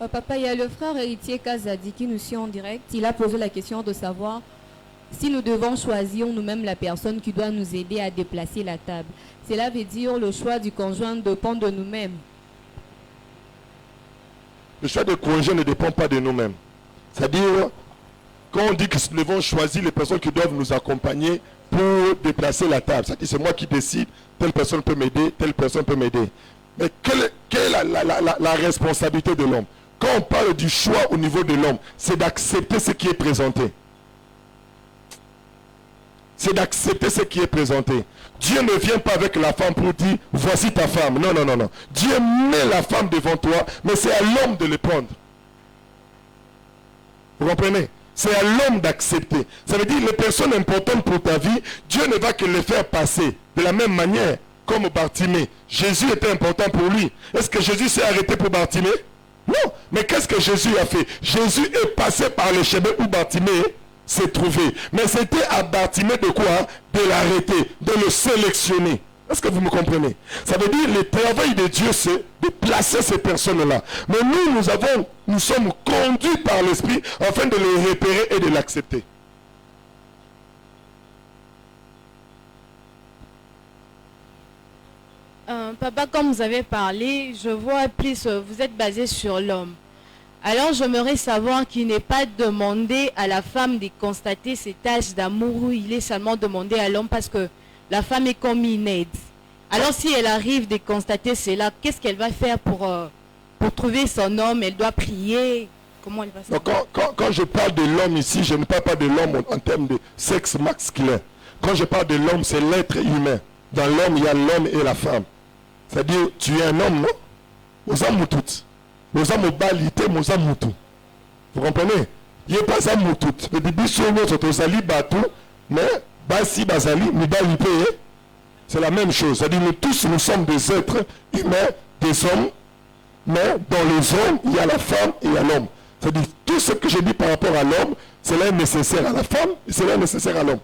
Papa, il y a le frère héritier Kazadi qui nous suit en direct. Il a posé la question de savoir si nous devons choisir nous-mêmes la personne qui doit nous aider à déplacer la table. Cela veut dire le choix du conjoint dépend de nous-mêmes. Le choix du conjoint ne dépend pas de nous-mêmes. C'est-à-dire, quand on dit que nous devons choisir les personnes qui doivent nous accompagner pour déplacer la table, c'est-à-dire c'est moi qui décide, telle personne peut m'aider, telle personne peut m'aider. Mais quelle est la responsabilité de l'homme? Quand on parle du choix au niveau de l'homme, c'est d'accepter ce qui est présenté. C'est d'accepter ce qui est présenté. Dieu ne vient pas avec la femme pour dire, voici ta femme. Non, non, non, non. Dieu met la femme devant toi, mais c'est à l'homme de le prendre. Vous comprenez? C'est à l'homme d'accepter. Ça veut dire, les personnes importantes pour ta vie, Dieu ne va que les faire passer de la même manière, comme Bartimée. Jésus était important pour lui. Est-ce que Jésus s'est arrêté pour Bartimée? Non. Mais qu'est-ce que Jésus a fait? Jésus est passé par le chemin où Bartimée s'est trouvé. Mais c'était à Bartimée de quoi? De l'arrêter, de le sélectionner. Est-ce que vous me comprenez? Ça veut dire le travail de Dieu, c'est de placer ces personnes-là. Mais nous sommes conduits par l'Esprit afin de les repérer et de l'accepter. Papa, comme vous avez parlé, je vois plus, vous êtes basé sur l'homme. Alors j'aimerais savoir qu'il n'est pas demandé à la femme de constater cet âge d'amour où il est seulement demandé à l'homme parce que la femme est comme une aide. Alors si elle arrive de constater cela, qu'est-ce qu'elle va faire pour trouver son homme? Elle doit prier? Comment elle va faire? Quand je parle de l'homme ici, je ne parle pas de l'homme en termes de sexe masculin. Quand je parle de l'homme, c'est l'être humain. Dans l'homme, il y a l'homme et la femme. C'est-à-dire, tu es un homme, non? Vous avez tout. Vous avez balité, vous avez tout. Vous comprenez? Il n'y a pas ça tout. Le début sur l'autre, tu as bateau, mais basi basali, mais balité. C'est la même chose. C'est-à-dire, nous tous, nous sommes des êtres humains, des hommes, mais dans les hommes, il y a la femme et il y a l'homme. C'est-à-dire, tout ce que je dis par rapport à l'homme, cela est nécessaire à la femme et cela est nécessaire à l'homme.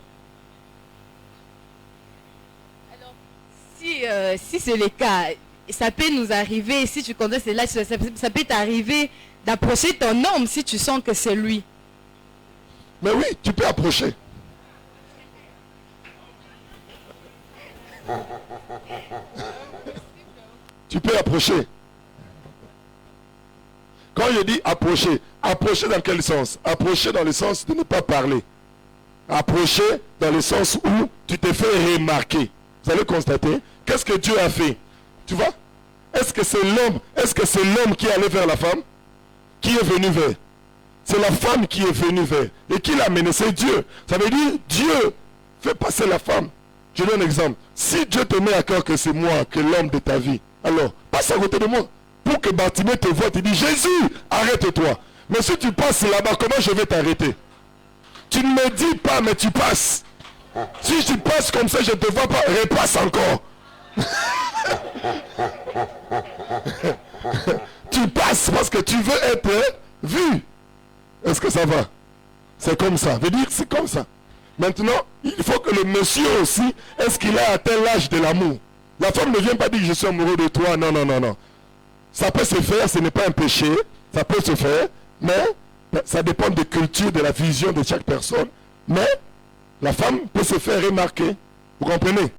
Si c'est le cas, ça peut nous arriver, si tu connais cela, ça peut t'arriver d'approcher ton homme si tu sens que c'est lui. Mais oui, tu peux approcher. Tu peux approcher. Quand je dis approcher, approcher dans quel sens? Approcher dans le sens de ne pas parler. Approcher dans le sens où tu te fais remarquer. Vous allez constater, qu'est-ce que Dieu a fait? Tu vois? Est-ce que c'est l'homme qui est allé vers la femme? Qui est venu vers? C'est la femme qui est venue vers. Et qui l'a mené? C'est Dieu. Ça veut dire, Dieu fait passer la femme. Je donne un exemple. Si Dieu te met à cœur que c'est moi, que l'homme de ta vie, alors, passe à côté de moi. Pour que Bartimée te voie, tu dis, Jésus, arrête-toi. Mais si tu passes là-bas, comment je vais t'arrêter? Tu ne me dis pas, mais tu passes. Si tu passes comme ça, je ne te vois pas, repasse encore. Tu passes parce que tu veux être vu. Est-ce que ça va? C'est comme ça. Veut dire que c'est comme ça. Maintenant, il faut que le monsieur aussi, est-ce qu'il a atteint l'âge de l'amour? La femme ne vient pas dire je suis amoureux de toi. Non, non, non, non. Ça peut se faire, ce n'est pas un péché. Ça peut se faire, mais ça dépend de culture, de la vision de chaque personne. Mais la femme peut se faire remarquer. Vous comprenez?